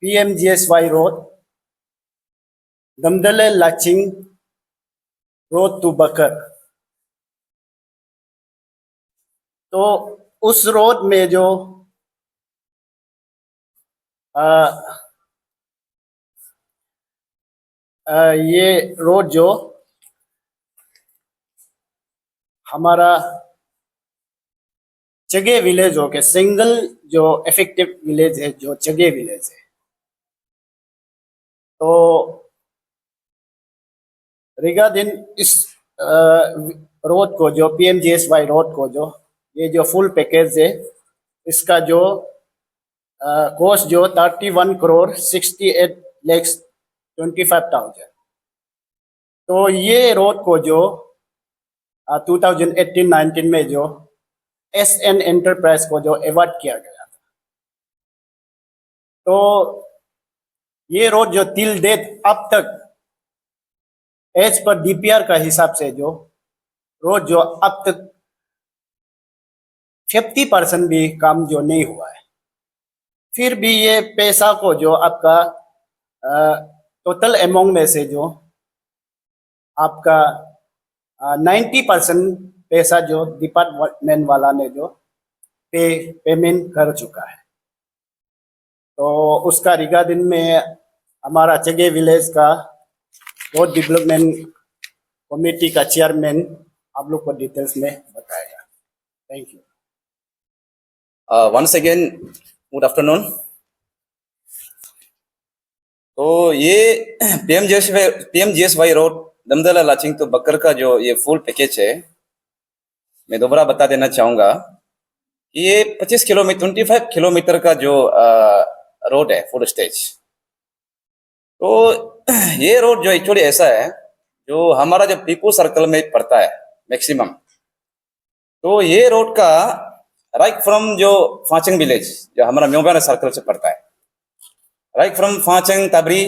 PMGSY road, दमदले launching road to बकर। तो उस road में जो ये रोड जो हमारा चगे विलेज हो के सिंगल जो इफेक्टिव विलेज है, जो चगे विलेज है, तो रिगार्डिंग इस रोड को, जो PMGSY रोड को, जो ये जो फुल पैकेज है, इसका जो कॉस्ट जो 31,68,25,000। तो ये रोड को जो 2018-19 में जो SN एंटरप्राइज को जो अवार्ड किया गया था। तो ये रोड जो टिल डेट अब तक एज पर DPR का हिसाब से जो रोड जो अब तक 50% भी काम जो नहीं हुआ है। फिर भी ये पैसा को जो आपका टोटल अमाउंट में से जो आपका 90% पैसा जो डिपार्टमेंट वाला ने जो पेमेंट कर चुका है। तो उसका रिगार्डिंग में हमारा चगे विलेज का रोड डेवलपमेंट कमेटी का चेयरमैन आप लोग को डिटेल्स में बताएगा। Thank you. Once again good afternoon. तो ये PMGSY रोड दमदला लाचिंग तो बकर का जो ये फुल पैकेज है, मैं दोबारा बता देना चाहूँगा कि ये 25 किलोमीटर का जो रोड है फुल स्टेज। तो ये रोड जो एक्चुअली ऐसा है जो हमारा जो पीपू सर्कल में पड़ता है मैक्सिमम। तो ये रोड का राइट फ्रॉम जो फाचंग विलेज जो हमारा म्योबाना सर्कल से पड़ता है, राइट फ्रॉम फाचंग, तबरी,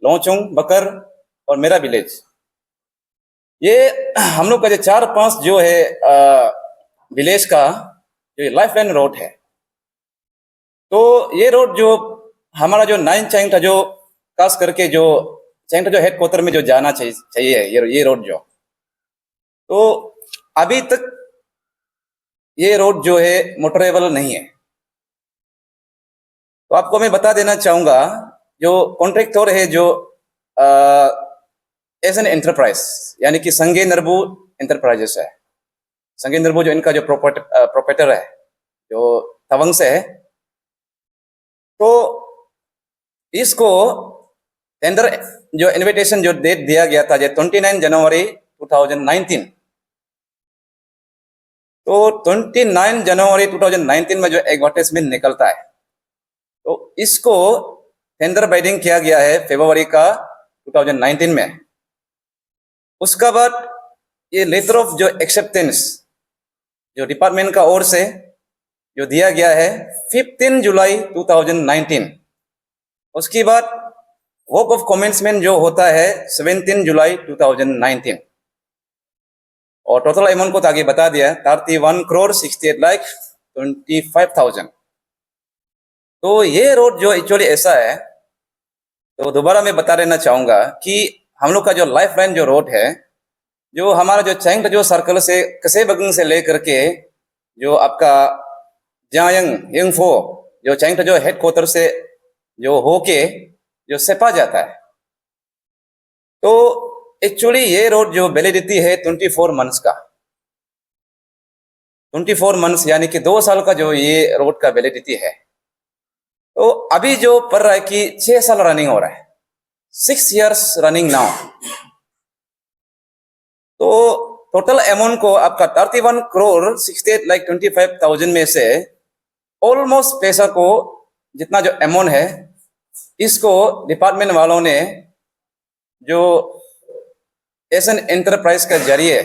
लोचुंग, बकर और मेरा विलेज, ये हम लोग का जो 4-5 जो है विलेज का जो लाइफ लाइन रोड है। तो ये रोड जो हमारा जो 9 चैंगटा जो खास करके जो चैंगटा जो हेड क्वार्टर में जो जाना चाहिए ये रोड जो, तो अभी तक ये रोड जो है मोटरेबल नहीं है। तो आपको मैं बता देना चाहूंगा जो कॉन्ट्रैक्टर है जो एसएन एंटरप्राइज यानी कि संगे नरबू एंटरप्राइजेस है। संगे नरबू जो इनका जो प्रोपराइटर है जो तवंग से है। तो इसको टेंडर जो इन्विटेशन जो डेट दिया गया था 29 जनवरी 2019। तो 29 जनवरी 2019 में जो एडवर्टाइजमेंट निकलता है, तो इसको टेंडर बाइडिंग किया गया है फरवरी का 2019 में। उसका बाद ये लेटर ऑफ जो एक्सेप्टेंस जो डिपार्टमेंट का ओर से जो दिया गया है 15 जुलाई 2019। उसके बाद वर्क ऑफ कमेंसमेंट जो होता है 17 जुलाई 2019। और टोटल अमाउंट को तो आगे बता दिया 31,68,25,000। तो ये रोड जो एक्चुअली ऐसा है, तो दोबारा मैं बता देना चाहूंगा कि हम लोग का जो लाइफ लाइन जो रोड है, जो हमारा जो चैंगटा जो सर्कल से कसे बगंग से लेकर के जो आपका जायंग यंगफो जो चैंगटा जो हेड क्वार्टर से जो होके जो सेपा जाता है। तो एक्चुअली ये रोड जो वैलिडिटी है 24 मंथ्स का, 24 मंथ्स यानी कि 2 साल का जो ये रोड का वैलिडिटी है। तो अभी जो पड़ रहा है कि 6 साल रनिंग हो रहा है, 6 years रनिंग नाउ। तो टोटल अमाउंट को आपका 31,68,25,000 में से ऑलमोस्ट पैसा को जितना जो अमाउंट है, इसको डिपार्टमेंट वालों ने जो एसएन एंटरप्राइज के जरिए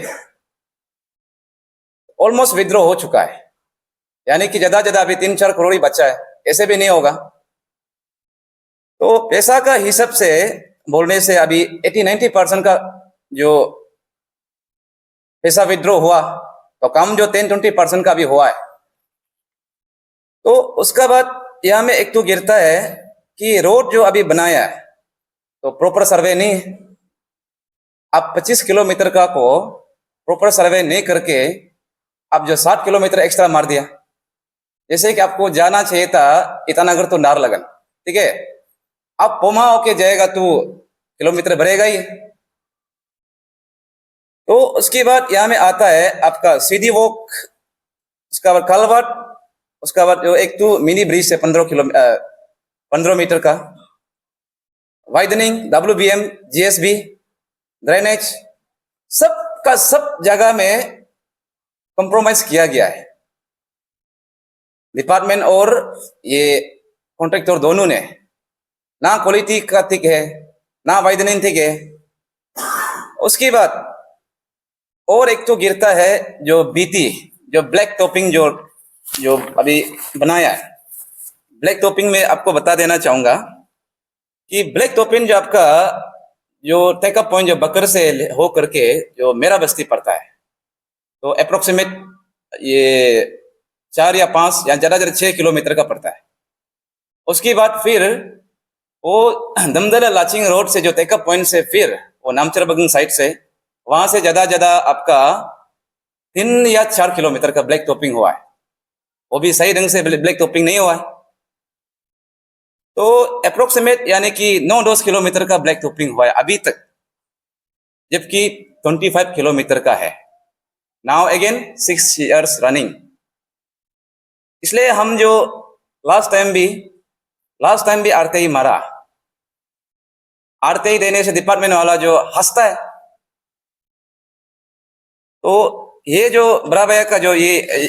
ऑलमोस्ट विड्रॉ हो चुका है। यानी कि ज्यादा अभी 3-4 करोड़ ही बचा है, ऐसे भी नहीं होगा। तो पैसा का हिसाब से बोलने से अभी 80-90% का जो पैसा विड्रॉ हुआ, तो कम जो 10-20% का भी हुआ है। तो उसका बाद यहाँ में एक तो गिरता है कि रोड जो अभी बनाया है तो प्रॉपर सर्वे नहीं है। आप 25 किलोमीटर का को प्रॉपर सर्वे नहीं करके आप जो 7 किलोमीटर एक्स्ट्रा मार दिया। जैसे कि आपको जाना चाहिए था ईटानगर तो नाहरलगुन, ठीक है, आप पोमा होके जाएगा तो किलोमीटर बढ़ेगा ही। तो उसके बाद यहाँ में आता है आपका सीधी वॉक, उसका बाद कलवर्ट, उसका बाद जो एक तो मिनी ब्रिज है 15 मीटर का, वाइडनिंग, WBM, GSB, ड्रेनेज, सब का सब जगह में कॉम्प्रोमाइज किया गया है। डिपार्टमेंट और ये कॉन्ट्रैक्टर दोनों ने, ना क्वालिटी का ठीक है ना वाइडनिंग ठीक है। उसके बाद और एक तो गिरता है जो BT, जो ब्लैक टॉपिंग जो जो अभी बनाया है। ब्लैक टॉपिंग में आपको बता देना चाहूंगा कि ब्लैक टॉपिंग जो आपका जो टेकअप पॉइंट जो बकर से हो करके जो मेरा बस्ती पड़ता है, तो अप्रोक्सीमेट ये 4 या 5 या ज्यादा 6 किलोमीटर का पड़ता है। उसके बाद फिर वो दमदला लाचिंग रोड से जो टेकअप पॉइंट से फिर वो नामचर बगंग साइड से वहां से ज्यादा आपका 3 या 4 किलोमीटर का ब्लैक टॉपिंग हुआ है। वो भी सही ढंग से ब्लैक टॉपिंग नहीं हुआ है। तो अप्रोक्सीमेट यानी कि 9-10 किलोमीटर का ब्लैक टॉपिंग हुआ है अभी तक, जबकि 25 किलोमीटर का है। Now again 6 years running. इसलिए हम जो लास्ट टाइम भी RTI मारा, RTI देने से डिपार्टमेंट वाला जो हंसता है। तो ये जो बड़ा भैया का जो ये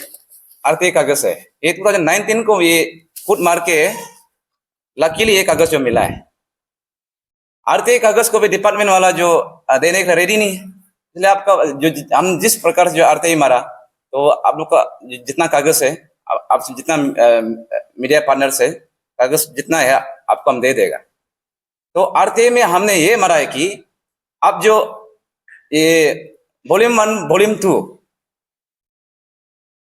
RTI कागज है, ये 2019 को ये फुट मार के लकीली ये कागज जो मिला है। RTI कागज को भी डिपार्टमेंट वाला जो देने के रेडी नहीं है। इसलिए आपका जो हम जिस प्रकार से जो RTI मारा, तो आप लोग का जितना कागज है, आप जितना मीडिया पार्टनर से कागज जितना है आपको हम दे देगा। तो RTI में हमने ये मारा है कि आप जो ये वॉल्यूम 1 वॉल्यूम 2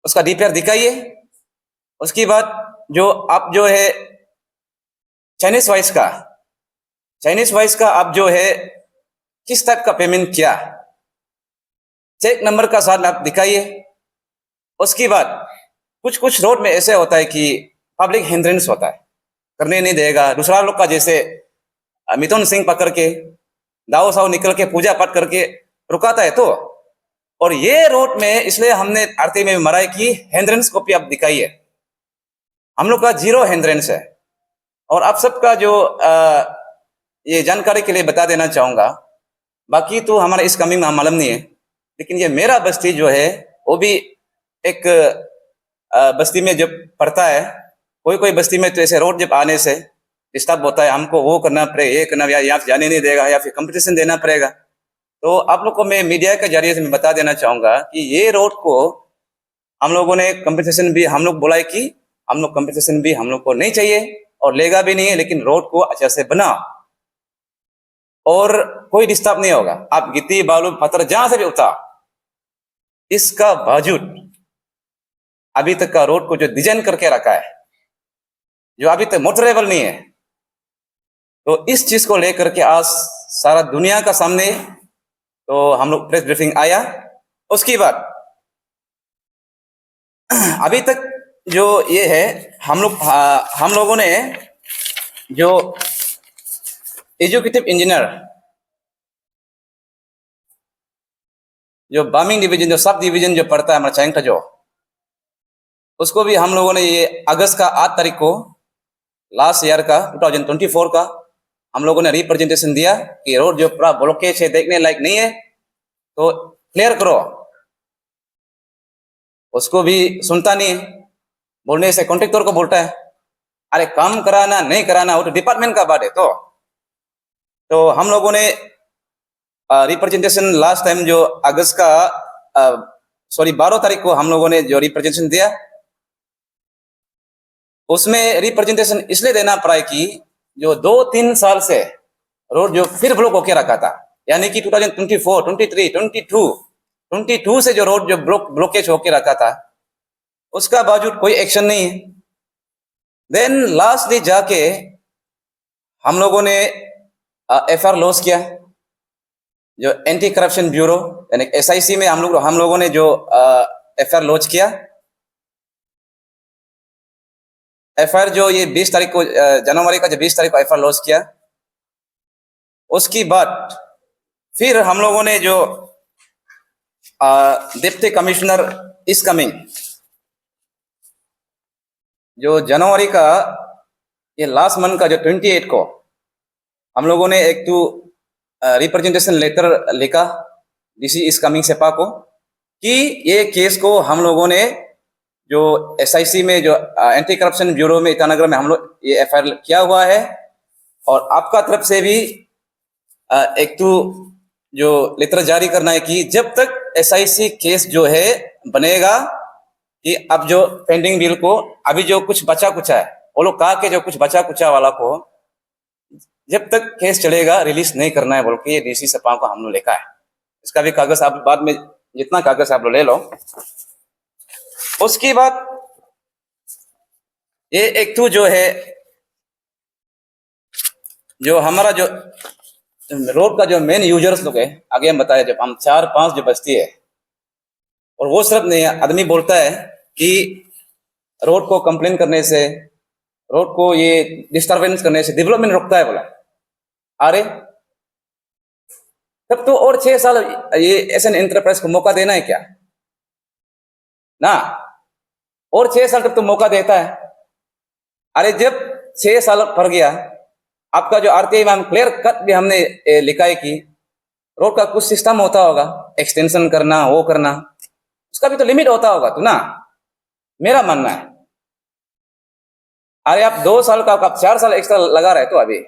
उसका DPR दिखाइए। उसके बाद जो आप जो है चाइनीज वाइस का आप जो है किस टाइप का पेमेंट किया, चेक नंबर का साथ आप दिखाइए। उसके बाद कुछ रोड में ऐसे होता है कि पब्लिक हिंड्रेंस होता है, करने नहीं देगा। दूसरा लोग का जैसे मिथुन सिंह पकड़ के दाऊ साव निकल के पूजा पाठ करके रुकाता है। तो और ये रोड में इसलिए हमने RTI में मरा है कि हिंड्रेंस कॉपी आप दिखाइए। हम लोग का 0 हिंड्रेंस है। और आप सबका जो ये जानकारी के लिए बता देना चाहूंगा, बाकी तो हमारा इस कमिंग में मालूम नहीं है, लेकिन ये मेरा बस्ती जो है वो भी एक बस्ती में जब पड़ता है। कोई बस्ती में तो ऐसे रोड जब आने से डिस्टर्ब होता है, हमको वो करना पड़ेगा, ये करना, या यहाँ से जाने नहीं देगा, या फिर कंपटीशन देना पड़ेगा। तो आप लोग को मैं मीडिया के जरिए से मैं बता देना चाहूंगा कि ये रोड को हम लोगों ने कंपटीशन भी हम लोग बोला है कि हम लोग कंपटीशन भी हम लोग को नहीं चाहिए और लेगा भी नहीं है, लेकिन रोड को अच्छे से बनाओ और कोई डिस्टर्ब नहीं होगा। आप गिट्टी बालू पत्थर जहां से भी उतार, इसका बावजूद अभी तक का रोड को जो डिजाइन करके रखा है, जो अभी तक मोटरेबल नहीं है, तो इस चीज को लेकर के आज सारा दुनिया का सामने तो हम लोग प्रेस ब्रीफिंग आया। उसके बाद अभी तक जो ये है हम लोगों ने जो एजुकेटिव इंजीनियर जो बामिंग डिवीजन जो सब डिवीजन जो पड़ता है हमारा चाइंग का, जो उसको भी हम लोगों ने ये अगस्त का 8 तारीख को लास्ट ईयर का 2024 का हम लोगों ने रिप्रेजेंटेशन दिया कि रोड जो पूरा ब्लॉकेज है, देखने लायक नहीं है, तो क्लियर करो। उसको भी सुनता नहीं है, बोलने से कॉन्ट्रैक्टर को बोलता है अरे काम कराना नहीं कराना वो तो डिपार्टमेंट का बात है। तो हम लोगों ने रिप्रेजेंटेशन लास्ट टाइम जो अगस्त का 12 तारीख को हम लोगों ने जो रिप्रेजेंटेशन दिया, उसमें रिप्रेजेंटेशन इसलिए देना पड़ा है कि जो 2-3 साल से रोड जो फिर ब्लॉक होके रखा था, यानी कि 2024, 23, 22 से जो रोड जो ब्लॉकेज होके रखा था, उसका बावजूद कोई एक्शन नहीं है। देन लास्टली जाके हम लोगों ने एफआईआर लॉन्च किया, जो एंटी करप्शन ब्यूरो यानी एसआईसी में हम लोगों ने जो एफआईआर लॉन्च किया। एफआईआर जो ये 20 तारीख को जनवरी का जो 20 तारीख को एफआईआर लॉन्च किया, उसके बाद फिर हम लोगों ने जो डिप्टी कमिश्नर इस कमिंग जो जनवरी का ये लास्ट मंथ का जो 28 को हम लोगों ने एक तो रिप्रेजेंटेशन लेटर लिखा डीसी इस कमिंग सेपा को कि ये केस को हम लोगों ने जो एसआईसी में जो एंटी करप्शन ब्यूरो में ईटानगर में हम लोग ये एफआईआर किया हुआ है, और आपका तरफ से भी एक तो जो लेटर जारी करना है कि जब तक एसआईसी केस जो है बनेगा कि अब जो पेंडिंग बिल को अभी जो कुछ बचा कुचा है, वो लोग कहा कि जो कुछ बचा कुचा वाला को जब तक केस चलेगा रिलीज नहीं करना है बोल के ये डीसी सपा को हम लोग लिखा है। इसका भी कागज आप बाद में जितना कागज आप लोग ले लो। उसके बाद ये एक तो जो है जो हमारा जो रोड का जो मेन यूजर्स लोग है, आगे हम बताया जब हम 4-5 जो बस्ती है, और वो सिर्फ नहीं आदमी बोलता है कि रोड को कंप्लेन करने से, रोड को ये डिस्टरबेंस करने से डेवलपमेंट रुकता है बोला। अरे तब तो और 6 साल ये एसएन एंटरप्राइज को मौका देना है क्या ना, और 6 साल तक तो मौका देता है। अरे जब 6 साल भर गया, आपका जो आरटीआई में हम क्लियर कट भी हमने लिखा है कि रोड का कुछ सिस्टम होता होगा, एक्सटेंशन करना, वो करना, उसका भी तो लिमिट होता होगा तो ना, मेरा मानना है। अरे आप 2 साल का आप 4 साल एक्स्ट्रा लगा रहे तो अभी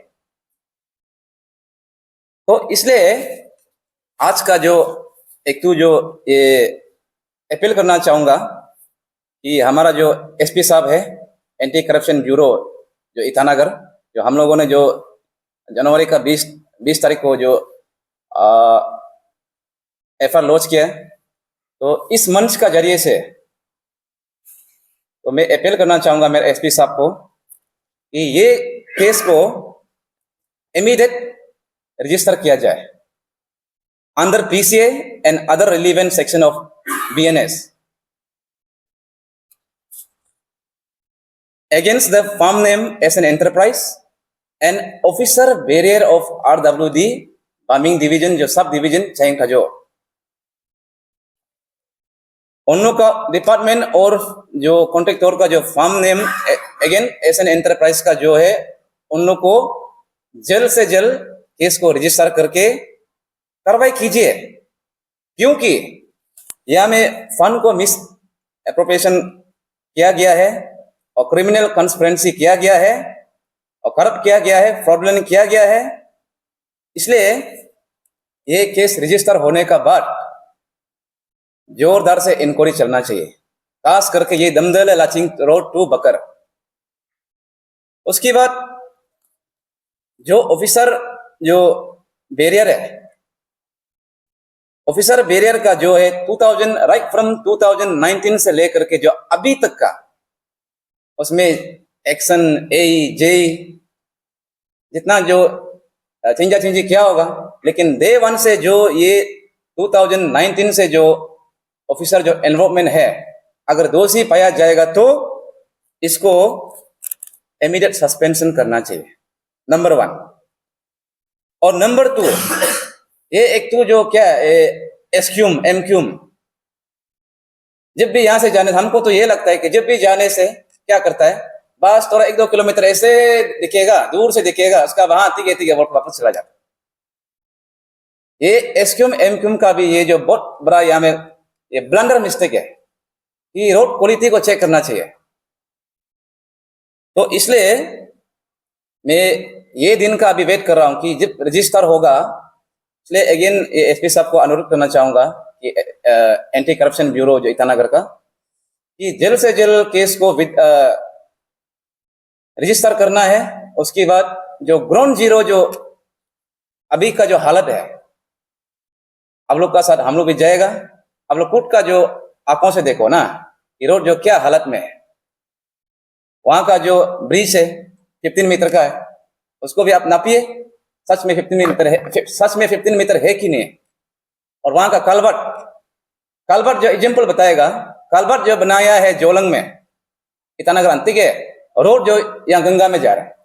तो इसलिए आज का जो एक तो जो ये अपील करना चाहूंगा कि हमारा जो एसपी साहब है एंटी करप्शन ब्यूरो जो ईटानगर, जो हम लोगों ने जो जनवरी का 20 तारीख को जो एफआईआर लॉन्च किया है, तो इस मंच का जरिए से तो मैं अपील करना चाहूंगा मेरे एसपी साहब को कि ये केस को इमीडिएट रजिस्टर किया जाए under PCA and other relevant section of BNS against the firm name as an enterprise and officer barrier of RWD Farming Division जो सब डिवीजन चैंग का जो उन लोग का डिपार्टमेंट और जो कॉन्ट्रैक्टर का जो firm name again S N enterprise का जो है, उन लोग को जल्द से जल्द केस को रजिस्टर करके कार्रवाई कीजिए, क्योंकि यह में फंड को मिस एप्रोप्रिएशन किया गया है और क्रिमिनल कंस्पिरेंसी किया गया है और करप्ट किया गया है, फ्रॉडुलेंट किया गया है। इसलिए ये केस रजिस्टर होने का बाद जोरदार से इंक्वायरी चलना चाहिए, खास करके ये दमदल लाचिंग रोड टू बकर। उसके बाद जो ऑफिसर जो बैरियर है, ऑफिसर बैरियर का जो है 2000 राइट फ्रॉम 2019 से लेकर के जो अभी तक का उसमें एक्शन ए जे जितना जो चिंजा चिंजी किया होगा, लेकिन डे 1 से जो ये 2019 से जो ऑफिसर जो इन्वॉल्वमेंट है, अगर दोषी पाया जाएगा तो इसको इमीडिएट सस्पेंशन करना चाहिए, नंबर 1। और नंबर 2 ये एक तो जो क्या एसक्यूम एमक्यूम, जब भी यहां से जाने, हमको तो ये लगता है कि जब भी जाने से क्या करता है, बस थोड़ा 1-2 किलोमीटर ऐसे दिखेगा, दूर से दिखेगा, उसका वहां तीखे वापस चला जाता। ये एसक्यूम एमक्यूम का भी ये जो बहुत बड़ा यहाँ में ये ब्लंडर मिस्टेक है कि रोड क्वालिटी को चेक करना चाहिए। तो इसलिए मैं ये दिन का अभी वेट कर रहा हूं कि जब रजिस्टर होगा, इसलिए अगेन एसपी साहब को अनुरोध करना चाहूंगा कि एंटी करप्शन ब्यूरो जो ईटानगर का, कि जल्द से जल्द केस को रजिस्टर करना है। उसके बाद जो ग्राउंड जीरो जो अभी का जो हालत है, आप लोग का साथ हम लोग भी जाएगा, आप लोग खुद का जो आंखों से देखो ना कि रोड जो क्या हालत में है। वहां का जो ब्रिज है 15 मीटर का है, उसको भी आप नापिए, सच में 15 मीटर है, सच में 15 मीटर है कि नहीं है। और वहां का कलवर्ट जो एग्जाम्पल बताएगा, कलवर्ट जो बनाया है जोलंग में, ईटानगर अंतिक है, रोड जो यहाँ गंगा में जा रहा है,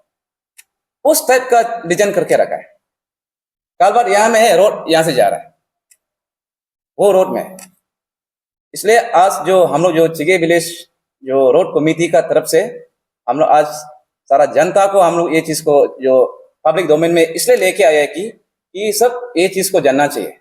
उस टाइप का डिजाइन करके रखा है। कलवर्ट यहाँ में है, रोड यहाँ से जा रहा है, वो रोड में है। इसलिए आज जो हम लोग जो चिगे विलेज जो रोड कमेटी का तरफ से हम लोग आज सारा जनता को हम लोग ये चीज को जो पब्लिक डोमेन में इसलिए लेके आए हैं कि सब ये चीज को जानना चाहिए।